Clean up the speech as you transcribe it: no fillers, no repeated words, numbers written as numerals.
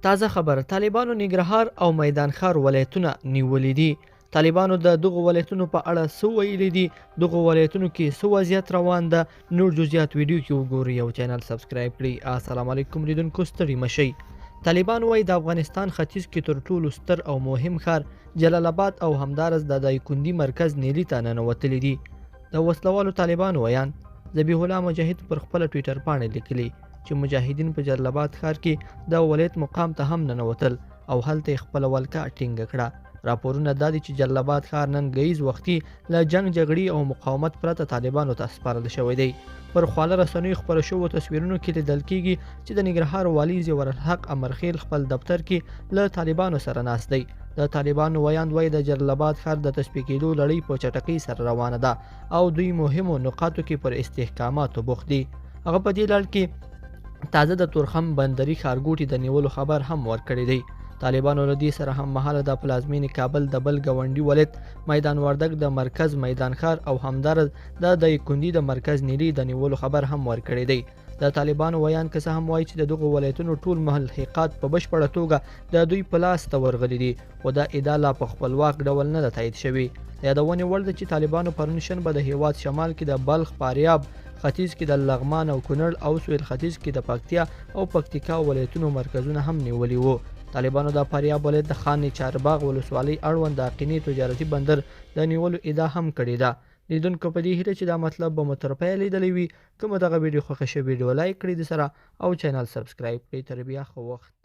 تازه خبر طالبانو ننګرهار او میدان ښار ولایتونه نیولي دي. طالبانو د دغو ولایتونو په اړه څه ویلي دي، دغو ولایتونو کې څه وضعیت روان ده، نور جزئیات ویډیو کې وګورئ او چینل سبسکرایب کړئ. السلام علیکم لیدونکو، ستړي مشئ. طالبان وایي د افغانستان ختیځ کې تر ټولو ستر او مهم ښار جلال آباد او همدارس د دایکنډي مرکز نیلي ته ننوتلي دي. د وسلوالو طالبانو ویان ذبیح الله مجاهد پر خپله ټویټر پاڼه لیکلي چې مجاهدین په جلال آباد ښار کې د ولایت مقام ته هم ننوتل او هلته یې خپله ولکه ټینګه کړه. راپورونه دا دي چې جلال آباد ښار نن ګیز وختي له جنګ جګړې او مقاومت پرته طالبانو ته سپارل شوی دی. پر خواله رسنیو خپاره شوو تصویرونو کې لیدل کېږي چې د ننګرهار والي ضیاء الحق امرخیل خپل دفتر کې له طالبانو سره ناست دی. د طالبانو ویاند وایي د جلال آباد ښار د تصفیه کېدو لړۍ په چټکۍ سره روانه ده او دوی مهمو نقاطو کې پر استحکاماتو بوخت دي. هغه په دې لړ کې تازه د تورخم بندري ښارګوټي د نیولو خبر هم ورکړی دی. طالبانو له دې سره هم مهاله د پلازمینې کابل د بل ګاونډي ولایت میدان وردګ د مرکز میدان ښار او همدارس د دایکنډي د مرکز نیلي د نیولو خبر هم ورکړی دی. د طالبانو ویان که څه هم وایي چې د دغو ولایتونو ټول ملحقات په بشپړه توګه د دوی په لاس ته ورغلي دي، خو دا ادعا لا په خپلواک ډول نه ده تایید شوې. یادونې وړ ده چې طالبانو پرون شنبه د هیواد شمال کې د بلخ، فاریاب، ختیځ کې د لغمان او کونړ او سویل ختیځ کې د پکتیا او پکتیکا ولایتونو مرکزونه هم نیولي وو. طالبانو د فاریاب ولایت د خان چارباغ ولسوالۍ اړوند د اقینې تجارتي بندر د نیولو ادعا هم کړې ده. لیدونکو په دې هیله چې دا مطلب به مو تر پایه لیدلی وي. که مو دغه ویډیو خوښه شوې ویډیو لایک کړئ د سره او چینل سبسکرایب کړئ. تر بیا ښه وخت.